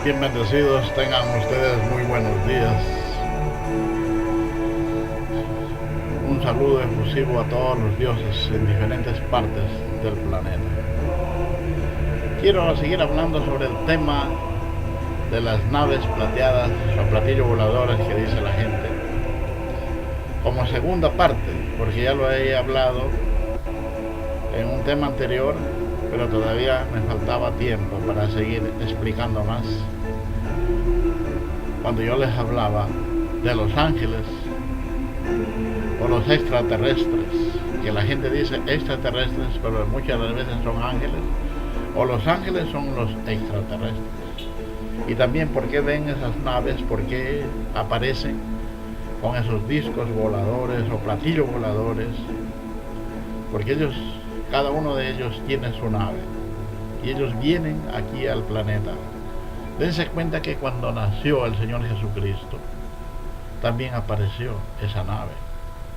Bien bendecidos, tengan ustedes muy buenos días. Un saludo efusivo a todos los dioses en diferentes partes del planeta. Quiero seguir hablando sobre el tema de las naves plateadas o platillos voladores que dice la gente. Como segunda parte, porque ya lo he hablado en un tema anterior, pero todavía me faltaba tiempo para seguir explicando más. Cuando yo les hablaba de los ángeles o los extraterrestres, que la gente dice extraterrestres, pero muchas de las veces son ángeles, o los ángeles son los extraterrestres. Y también por qué ven esas naves, por qué aparecen con esos discos voladores o platillos voladores, porque ellos, cada uno de ellos tiene su nave y ellos vienen aquí al planeta. Dense cuenta que cuando nació el Señor Jesucristo también apareció esa nave.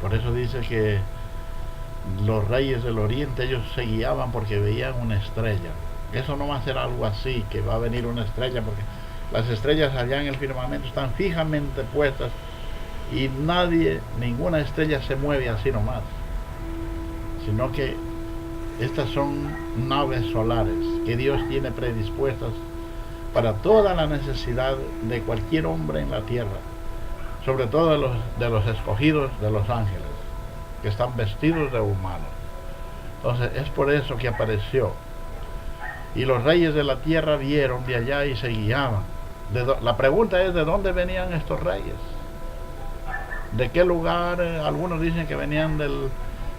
Por eso dice que los reyes del oriente, ellos se guiaban porque veían una estrella. Eso no va a ser algo así, que va a venir una estrella, porque las estrellas allá en el firmamento están fijamente puestas y ninguna estrella se mueve así nomás, sino que estas son naves solares que Dios tiene predispuestas para toda la necesidad de cualquier hombre en la tierra, sobre todo de los escogidos de los ángeles, que están vestidos de humanos. Entonces es por eso que apareció. Y los reyes de la tierra vieron de allá y se guiaban. La pregunta es, ¿de dónde venían estos reyes? ¿De qué lugar? Algunos dicen que venían de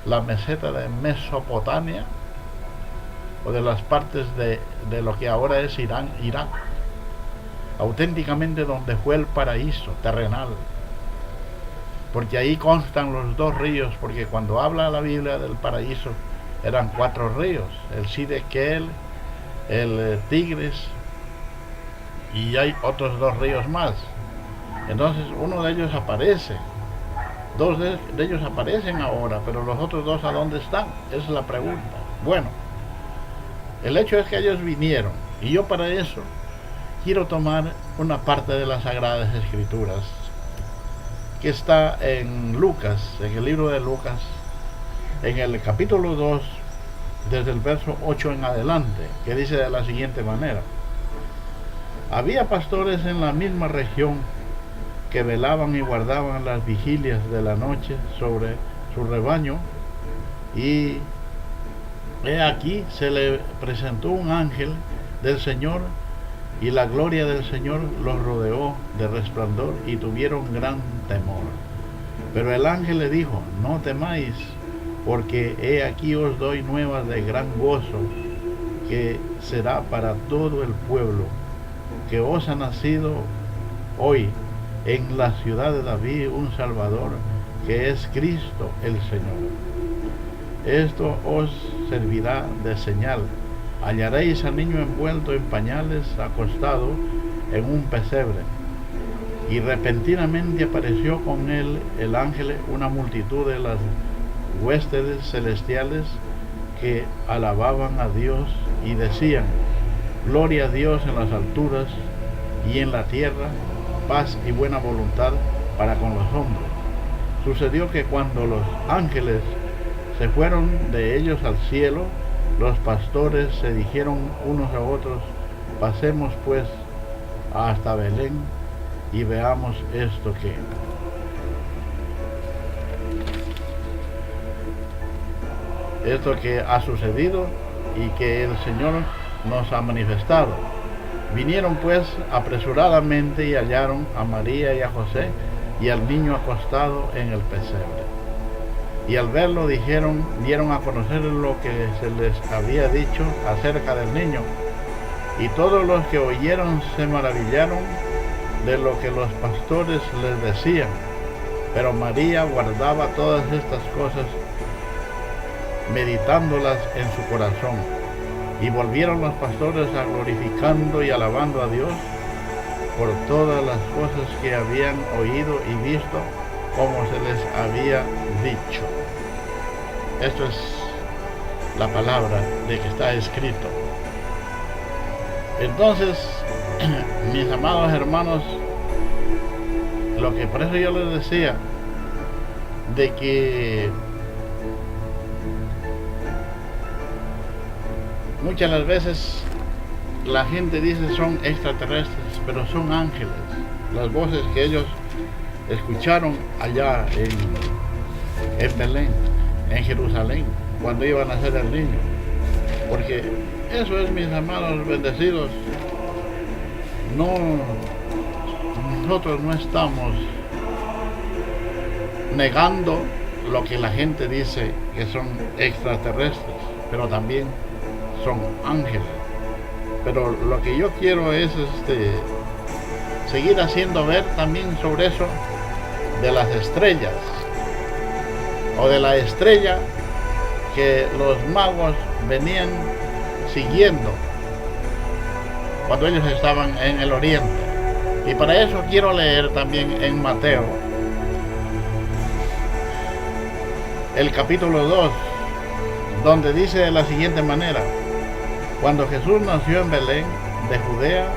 la meseta de Mesopotamia o de las partes de lo que ahora es Irán, Irak, auténticamente donde fue el paraíso terrenal, porque ahí constan los dos ríos, porque cuando habla la Biblia del paraíso eran 4 ríos, el Sidequel, el Tigris, y hay otros 2 ríos más. Entonces uno de ellos aparece, 2 de ellos aparecen ahora, pero los otros 2 ¿a dónde están? Esa es la pregunta. Bueno, el hecho es que ellos vinieron, y yo para eso quiero tomar una parte de las Sagradas Escrituras que está en Lucas, en el libro de Lucas, en el capítulo 2, desde el verso 8 en adelante, que dice de la siguiente manera: había pastores en la misma región que velaban y guardaban las vigilias de la noche sobre su rebaño, y he aquí se le presentó un ángel del Señor, y la gloria del Señor los rodeó de resplandor, y tuvieron gran temor. Pero el ángel le dijo: no temáis, porque he aquí os doy nuevas de gran gozo, que será para todo el pueblo, que os ha nacido hoy en la ciudad de David un Salvador, que es Cristo el Señor. Esto os servirá de señal: hallaréis al niño envuelto en pañales, acostado en un pesebre. Y repentinamente apareció con él el ángel, una multitud de las huéspedes celestiales que alababan a Dios y decían: gloria a Dios en las alturas, y en la tierra paz y buena voluntad para con los hombres. Sucedió que cuando los ángeles se fueron de ellos al cielo, los pastores se dijeron unos a otros: pasemos pues hasta Belén y veamos esto que ha sucedido y que el Señor nos ha manifestado. Vinieron pues apresuradamente y hallaron a María y a José y al niño acostado en el pesebre. Y al verlo dieron a conocer lo que se les había dicho acerca del niño. Y todos los que oyeron se maravillaron de lo que los pastores les decían. Pero María guardaba todas estas cosas, meditándolas en su corazón. Y volvieron los pastores a glorificando y alabando a Dios por todas las cosas que habían oído y visto, como se les había dicho. Esto es la palabra de que está escrito. Entonces, mis amados hermanos, lo que por eso yo les decía, de que muchas las veces la gente dice son extraterrestres, pero son ángeles, las voces que ellos escucharon allá en Belén, en Jerusalén, cuando iban a nacer el niño. Porque eso es, mis amados bendecidos, nosotros no estamos negando lo que la gente dice que son extraterrestres, pero también son ángeles. Pero lo que yo quiero es seguir haciendo ver también sobre eso de las estrellas, o de la estrella que los magos venían siguiendo cuando ellos estaban en el oriente. Y para eso quiero leer también en Mateo, el capítulo 2, donde dice de la siguiente manera: cuando Jesús nació en Belén de Judea,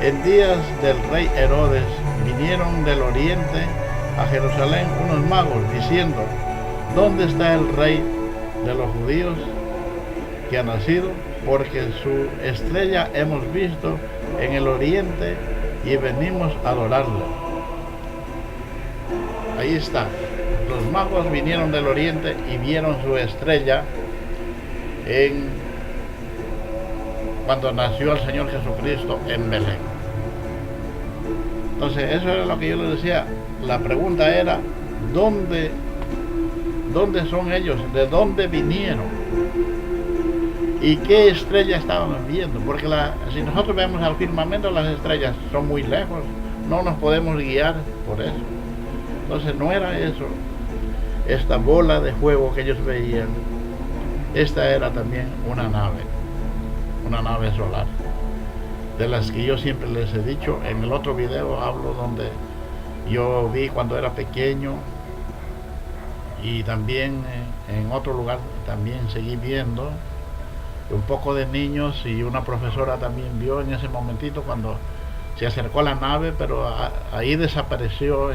en días del rey Herodes, vinieron del oriente a Jerusalén unos magos diciendo: ¿dónde está el rey de los judíos que ha nacido? Porque su estrella hemos visto en el oriente y venimos a adorarle. Ahí está. Los magos vinieron del oriente y vieron su estrella cuando nació el Señor Jesucristo en Belén. Entonces, eso era lo que yo les decía. La pregunta era, ¿dónde son ellos? ¿De dónde vinieron? ¿Y qué estrella estaban viendo? Porque si nosotros vemos al firmamento, las estrellas son muy lejos, no nos podemos guiar por eso. Entonces no era eso, esta bola de fuego que ellos veían. Esta era también una nave solar, de las que yo siempre les he dicho. En el otro video hablo donde yo vi cuando era pequeño, y también en otro lugar también seguí viendo un poco de niños, y una profesora también vio en ese momentito cuando se acercó a la nave, pero ahí desapareció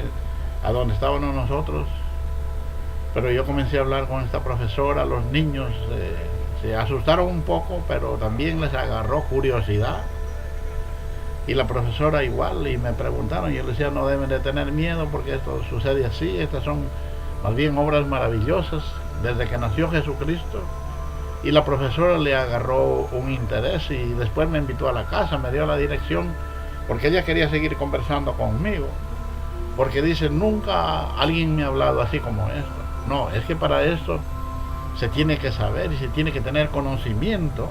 a donde estábamos nosotros. Pero yo comencé a hablar con esta profesora, los niños se asustaron un poco, pero también les agarró curiosidad, y la profesora igual, y me preguntaron, y yo les decía: no deben de tener miedo porque esto sucede así, estas son más bien obras maravillosas desde que nació Jesucristo. Y la profesora le agarró un interés, y después me invitó a la casa, me dio la dirección, porque ella quería seguir conversando conmigo, porque dice: nunca alguien me ha hablado así como esto. No, es que para esto se tiene que saber y se tiene que tener conocimiento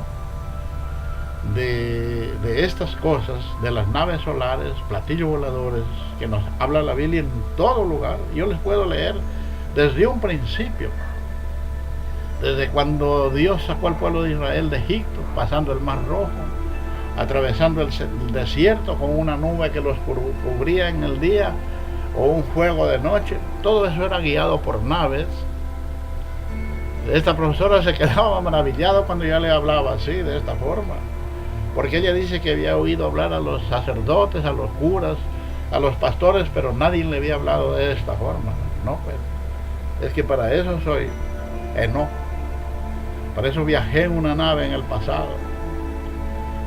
de estas cosas, de las naves solares, platillos voladores, que nos habla la Biblia en todo lugar. Yo les puedo leer desde un principio, desde cuando Dios sacó al pueblo de Israel de Egipto, pasando el Mar Rojo, atravesando el desierto con una nube que los cubría en el día, o un fuego de noche. Todo eso era guiado por naves. Esta profesora se quedaba maravillada cuando yo le hablaba así, de esta forma, porque ella dice que había oído hablar a los sacerdotes, a los curas, a los pastores, pero nadie le había hablado de esta forma. No, pues es que para eso soy Enoc. Para eso viajé en una nave en el pasado,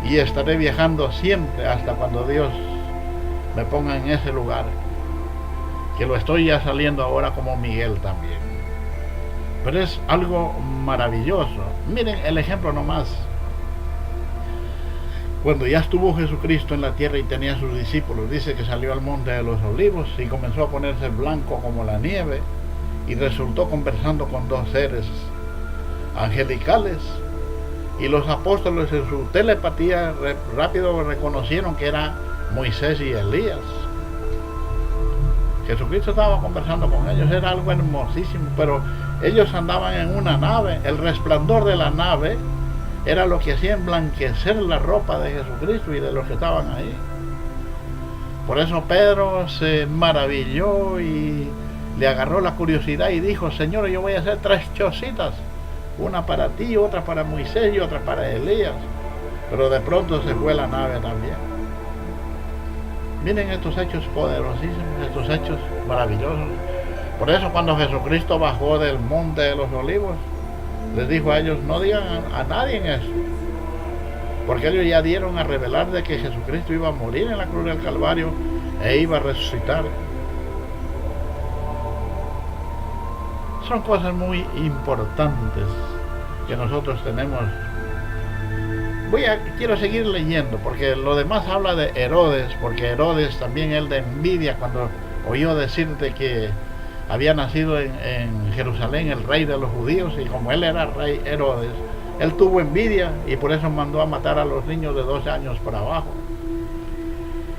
y estaré viajando siempre hasta cuando Dios me ponga en ese lugar, que lo estoy ya saliendo ahora como Miguel también. Pero es algo maravilloso. Miren el ejemplo nomás. Cuando ya estuvo Jesucristo en la tierra y tenía sus discípulos, dice que salió al monte de los olivos y comenzó a ponerse blanco como la nieve, y resultó conversando con dos seres angelicales, y los apóstoles en su telepatía rápido reconocieron que era Moisés y Elías. Jesucristo estaba conversando con ellos, era algo hermosísimo, pero ellos andaban en una nave. El resplandor de la nave era lo que hacía emblanquecer la ropa de Jesucristo y de los que estaban ahí. Por eso Pedro se maravilló y le agarró la curiosidad y dijo: Señor, yo voy a hacer 3 chocitas, una para ti, otra para Moisés y otra para Elías. Pero de pronto se fue la nave también. Miren estos hechos poderosísimos, estos hechos maravillosos. Por eso cuando Jesucristo bajó del monte de los olivos, les dijo a ellos, no digan a nadie en eso, porque ellos ya dieron a revelar de que Jesucristo iba a morir en la cruz del Calvario e iba a resucitar. Son cosas muy importantes que nosotros tenemos. Quiero seguir leyendo, porque lo demás habla de Herodes, porque Herodes también, él de envidia, cuando oyó decir de que había nacido en Jerusalén el rey de los judíos, y como él era rey Herodes, él tuvo envidia y por eso mandó a matar a los niños de 12 años para abajo,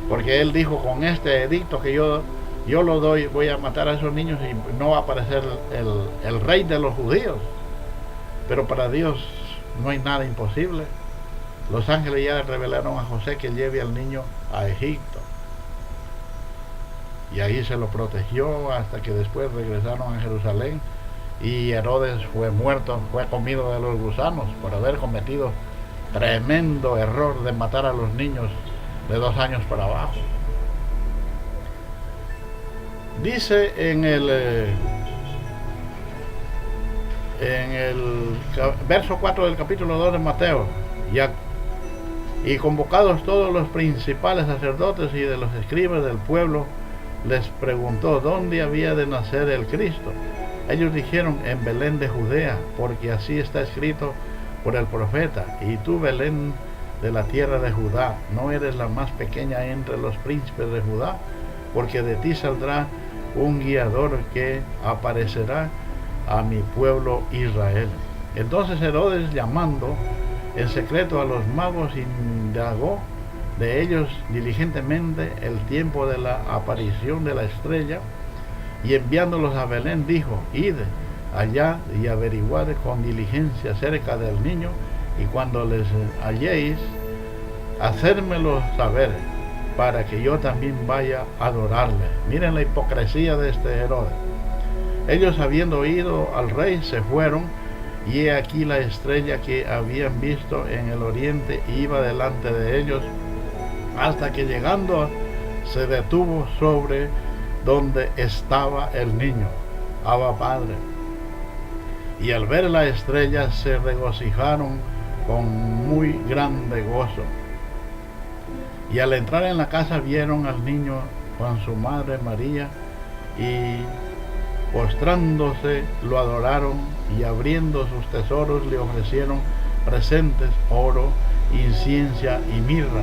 porque él dijo, con este edicto que yo lo doy, voy a matar a esos niños y no va a aparecer el rey de los judíos. Pero para Dios no hay nada imposible. Los ángeles ya revelaron a José que lleve al niño a Egipto, y ahí se lo protegió hasta que después regresaron a Jerusalén, y Herodes fue muerto, fue comido de los gusanos por haber cometido tremendo error de matar a los niños de 2 años para abajo. Dice en el verso 4 del capítulo 2 de Mateo, y convocados todos los principales sacerdotes y de los escribas del pueblo, les preguntó dónde había de nacer el Cristo. Ellos dijeron, en Belén de Judea, porque así está escrito por el profeta, y tú, Belén de la tierra de Judá, no eres la más pequeña entre los príncipes de Judá, porque de ti saldrá un guiador que aparecerá a mi pueblo Israel. Entonces Herodes, llamando en secreto a los magos, indagó de ellos diligentemente el tiempo de la aparición de la estrella, y enviándolos a Belén dijo, id allá y averiguad con diligencia acerca del niño, y cuando les halléis, hacérmelo saber, para que yo también vaya a adorarle. Miren la hipocresía de este Herodes. Ellos, habiendo oído al rey, se fueron, y he aquí la estrella que habían visto en el oriente iba delante de ellos, hasta que llegando se detuvo sobre donde estaba el niño. Abba Padre. Y al ver la estrella se regocijaron con muy grande gozo. Y al entrar en la casa vieron al niño con su madre María, y postrándose lo adoraron, y abriendo sus tesoros le ofrecieron presentes, oro, incienso y mirra.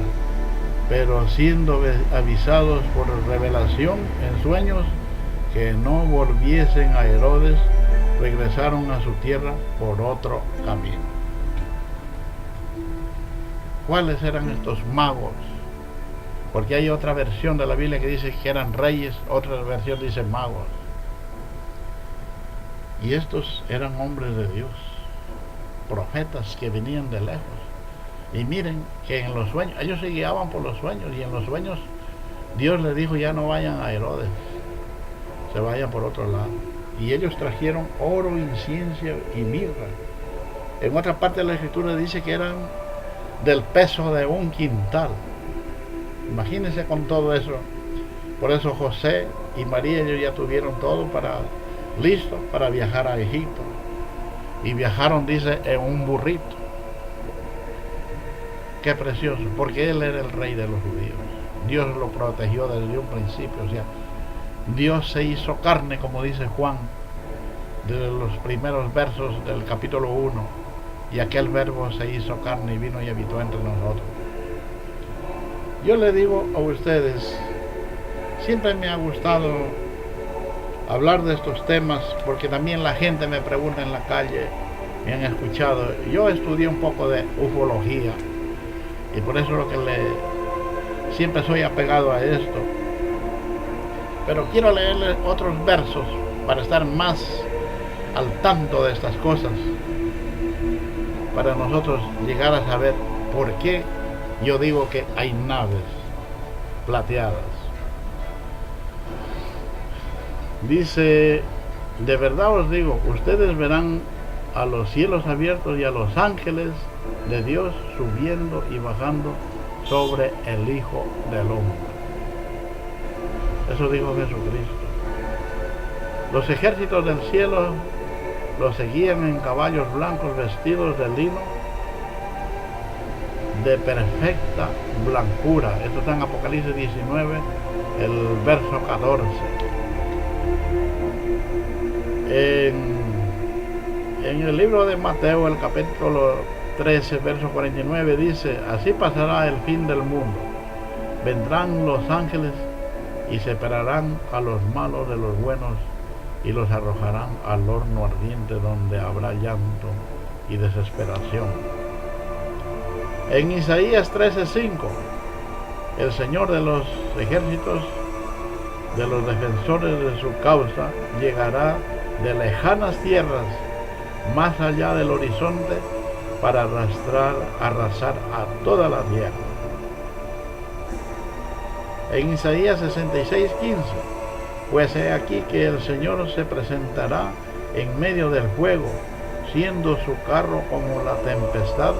Pero siendo avisados por revelación en sueños que no volviesen a Herodes, regresaron a su tierra por otro camino. ¿Cuáles eran estos magos? Porque hay otra versión de la Biblia que dice que eran reyes, otra versión dice magos. Y estos eran hombres de Dios, profetas que venían de lejos. Y miren que en los sueños, ellos se guiaban por los sueños, y en los sueños Dios les dijo, ya no vayan a Herodes, se vayan por otro lado. Y ellos trajeron oro, incienso y mirra. En otra parte de la escritura dice que eran del peso de 1 quintal. Imagínense con todo eso. Por eso José y María, ellos ya tuvieron todo listo para viajar a Egipto. Y viajaron, dice, en un burrito. Qué precioso, porque él era el rey de los judíos. Dios lo protegió desde un principio. O sea, Dios se hizo carne, como dice Juan, de los primeros versos del capítulo 1. Y aquel verbo se hizo carne y vino y habitó entre nosotros. Yo le digo a ustedes, siempre me ha gustado hablar de estos temas, porque también la gente me pregunta en la calle, me han escuchado. Yo estudié un poco de ufología, y por eso siempre soy apegado a esto. Pero quiero leerles otros versos para estar más al tanto de estas cosas, para nosotros llegar a saber por qué yo digo que hay naves plateadas. Dice, de verdad os digo, ustedes verán a los cielos abiertos y a los ángeles de Dios subiendo y bajando sobre el Hijo del Hombre. Eso dijo Jesucristo. Los ejércitos del cielo los seguían en caballos blancos vestidos de lino de perfecta blancura. Esto está en Apocalipsis 19, el verso 14. En el libro de Mateo, el capítulo 13, verso 49, dice: así pasará el fin del mundo. Vendrán los ángeles y separarán a los malos de los buenos y los arrojarán al horno ardiente, donde habrá llanto y desesperación. En Isaías 13:5, el Señor de los ejércitos, de los defensores de su causa, llegará de lejanas tierras, más allá del horizonte, para arrasar a toda la tierra. En Isaías 66:15, pues he aquí que el Señor se presentará en medio del fuego, siendo su carro como la tempestad,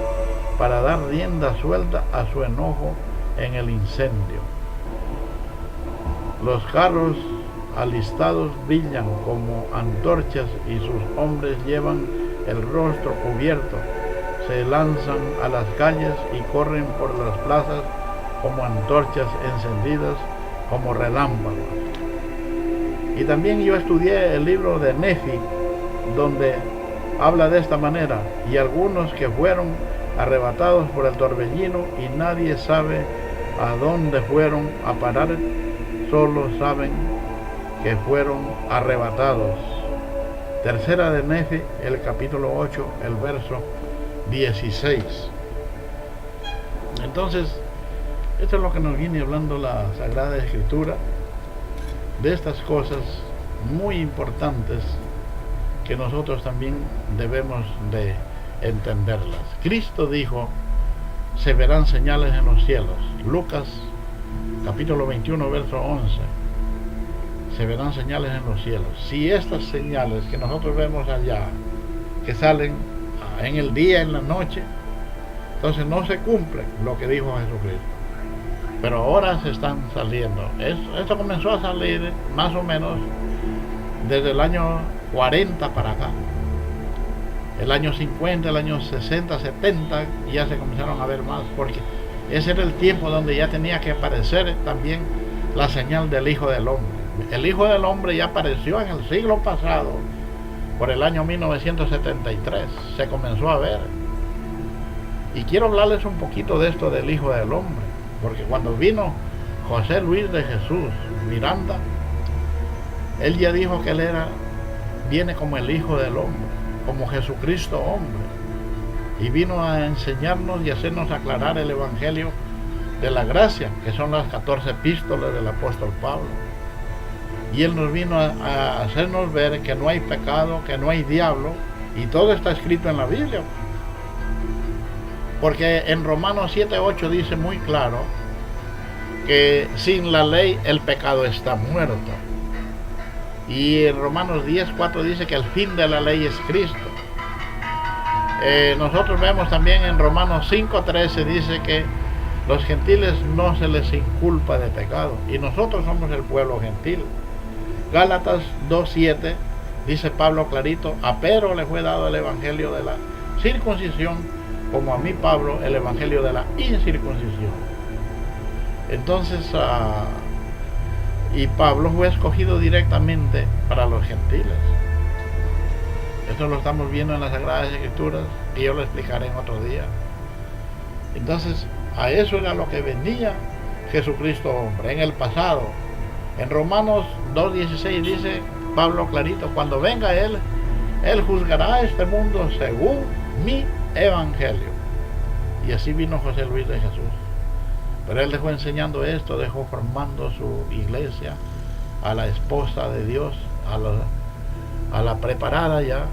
para dar rienda suelta a su enojo en el incendio. Los carros alistados brillan como antorchas y sus hombres llevan el rostro cubierto. Se lanzan a las calles y corren por las plazas como antorchas encendidas, como relámpagos. Y también yo estudié el libro de Nefi, donde habla de esta manera: y algunos que fueron arrebatados por el torbellino, y nadie sabe a dónde fueron a parar, solo saben que fueron arrebatados. Tercera de Nefi, el capítulo 8, el verso 16. Entonces, esto es lo que nos viene hablando la Sagrada Escritura, de estas cosas muy importantes que nosotros también debemos de entenderlas. Cristo dijo: se verán señales en los cielos. Lucas capítulo 21, verso 11. Se verán señales en los cielos. Si estas señales que nosotros vemos allá, que salen en el día, en la noche, entonces no se cumple lo que dijo Jesucristo. Pero ahora se están saliendo. Esto comenzó a salir más o menos desde el año 40 para acá. El año 50, el año 60, 70, ya se comenzaron a ver más, porque ese era el tiempo donde ya tenía que aparecer también la señal del Hijo del Hombre. El Hijo del Hombre ya apareció en el siglo pasado, por el año 1973, se comenzó a ver. Y quiero hablarles un poquito de esto del Hijo del Hombre, porque cuando vino José Luis de Jesús Miranda, él ya dijo que él viene como el Hijo del Hombre, como Jesucristo hombre, y vino a enseñarnos y hacernos aclarar el Evangelio de la gracia, que son las 14 epístolas del apóstol Pablo. Y él nos vino a hacernos ver que no hay pecado, que no hay diablo, y todo está escrito en la Biblia. Porque en Romanos 7:8 dice muy claro que sin la ley el pecado está muerto. Y en Romanos 10:4 dice que el fin de la ley es Cristo. Nosotros vemos también en Romanos 5:13 dice que los gentiles no se les inculpa de pecado, y nosotros somos el pueblo gentil. Gálatas 2:7 dice Pablo clarito: a Pedro le fue dado el evangelio de la circuncisión, como a mí Pablo el evangelio de la incircuncisión. Entonces y Pablo fue escogido directamente para los gentiles. Esto lo estamos viendo en las Sagradas Escrituras, y yo lo explicaré en otro día. Entonces, a eso era lo que venía Jesucristo hombre en el pasado. En Romanos 2:16 dice Pablo clarito: cuando venga Él juzgará a este mundo según mi evangelio. Y así vino José Luis de Jesús. Pero él dejó enseñando esto, dejó formando su iglesia, a la esposa de Dios, a la preparada ya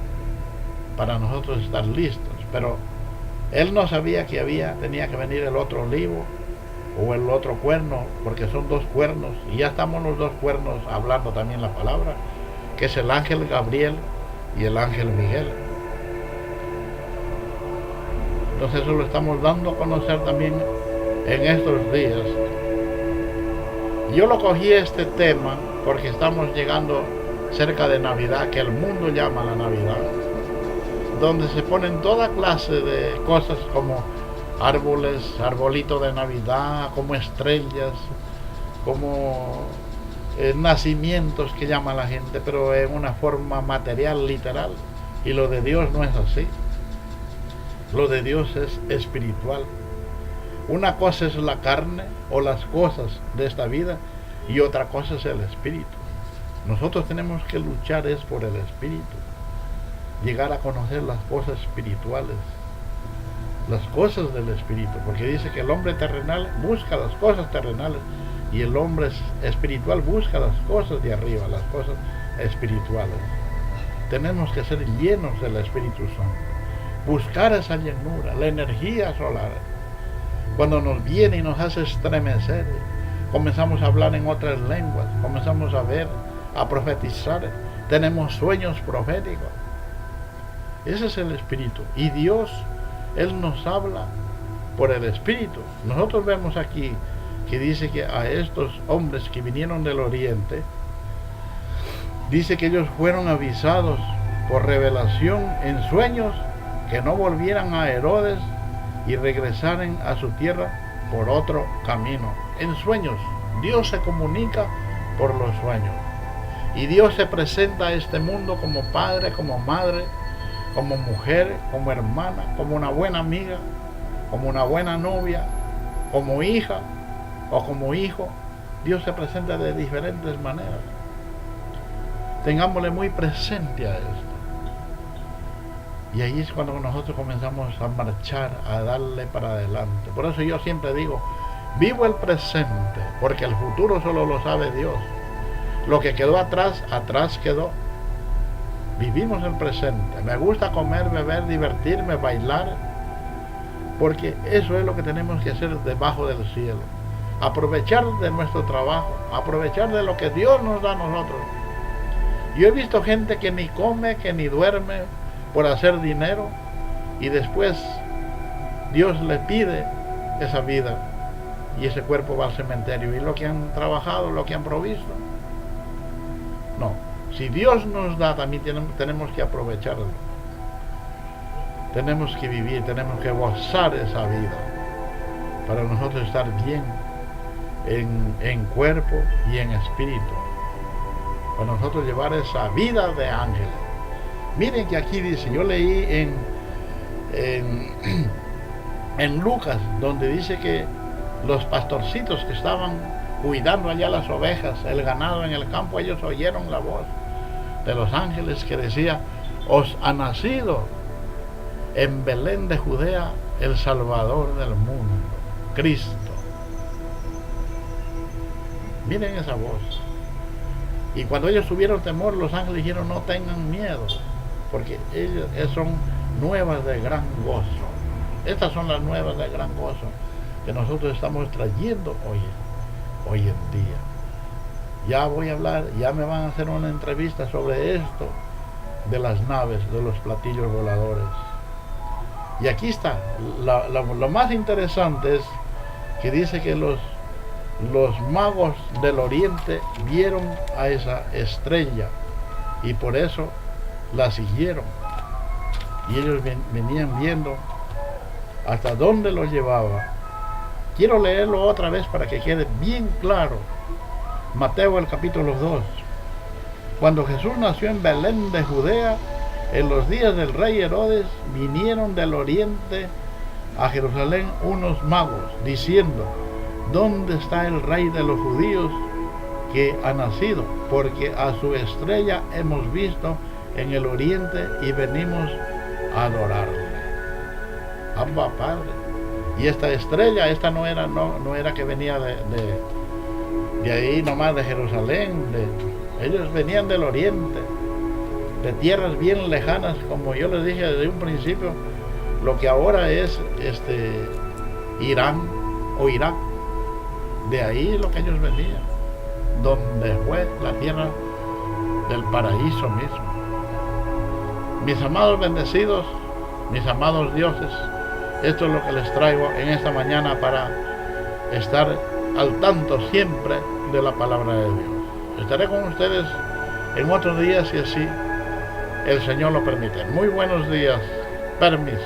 para nosotros estar listos. Pero él no sabía que tenía que venir el otro olivo o el otro cuerno, porque son dos cuernos, y ya estamos los dos cuernos hablando también la palabra, que es el ángel Gabriel y el ángel Miguel. Entonces eso lo estamos dando a conocer también en estos días. Yo lo cogí este tema porque estamos llegando cerca de Navidad, que el mundo llama la Navidad, donde se ponen toda clase de cosas como árboles, arbolitos de Navidad, como estrellas, como nacimientos que llama la gente, pero en una forma material, literal. Y lo de Dios no es así. Lo de Dios es espiritual. Una cosa es la carne o las cosas de esta vida y otra cosa es el espíritu. Nosotros tenemos que luchar es por el espíritu, llegar a conocer las cosas espirituales, las cosas del espíritu, porque dice que el hombre terrenal busca las cosas terrenales y el hombre espiritual busca las cosas de arriba, las cosas espirituales. Tenemos que ser llenos del Espíritu Santo, buscar esa llenura, la energía solar. Cuando nos viene y nos hace estremecer, comenzamos a hablar en otras lenguas, comenzamos a ver, a profetizar, tenemos sueños proféticos. Ese es el Espíritu. Y Dios, Él nos habla por el Espíritu. Nosotros vemos aquí que dice que a estos hombres que vinieron del oriente, dice que ellos fueron avisados por revelación en sueños que no volvieran a Herodes y regresaran a su tierra por otro camino. En sueños, Dios se comunica por los sueños. Y Dios se presenta a este mundo como padre, como madre, como mujer, como hermana, como una buena amiga, como una buena novia, como hija o como hijo. Dios se presenta de diferentes maneras. Tengámosle muy presente a esto. Y ahí es cuando nosotros comenzamos a marchar, a darle para adelante. Por eso yo siempre digo, vivo el presente, porque el futuro solo lo sabe Dios. Lo que quedó atrás, atrás quedó. Vivimos el presente. Me gusta comer, beber, divertirme, bailar, porque eso es lo que tenemos que hacer debajo del cielo. Aprovechar de nuestro trabajo, aprovechar de lo que Dios nos da a nosotros. Yo he visto gente que ni come, que ni duerme por hacer dinero, y después Dios le pide esa vida y ese cuerpo va al cementerio. Y lo que han trabajado, lo que han provisto. No, si Dios nos da, también tenemos que aprovecharlo. Tenemos que vivir, tenemos que gozar esa vida para nosotros estar bien en cuerpo y en espíritu, para nosotros llevar esa vida de ángeles. Miren que aquí dice, yo leí en Lucas, donde dice que los pastorcitos que estaban cuidando allá las ovejas, el ganado en el campo, ellos oyeron la voz de los ángeles que decía, os ha nacido en Belén de Judea el Salvador del mundo, Cristo. Miren esa voz. Y cuando ellos tuvieron temor, los ángeles dijeron, no tengan miedo, porque ellos son nuevas de gran gozo. Estas son las nuevas de gran gozo que nosotros estamos trayendo hoy en día. Ya voy a hablar, ya me van a hacer una entrevista sobre esto de las naves, de los platillos voladores. Y aquí está, lo más interesante es que dice que los magos del oriente vieron a esa estrella y por eso la siguieron. Y ellos venían viendo hasta dónde lo llevaba. Quiero leerlo otra vez para que quede bien claro. Mateo el capítulo 2. Cuando Jesús nació en Belén de Judea, en los días del rey Herodes, vinieron del oriente a Jerusalén unos magos, diciendo, ¿dónde está el rey de los judíos que ha nacido? Porque a su estrella hemos visto en el oriente y venimos a adorarle. Abba, Padre. Y esta estrella, esta no era que venía de ahí nomás, de Jerusalén. Ellos venían del oriente, de tierras bien lejanas, como yo les dije desde un principio, lo que ahora es Irán o Irak. De ahí lo que ellos venían, donde fue la tierra del paraíso mismo. Mis amados bendecidos, mis amados dioses, esto es lo que les traigo en esta mañana para estar al tanto siempre de la palabra de Dios. Estaré con ustedes en otro día si así el Señor lo permite. Muy buenos días. Permiso.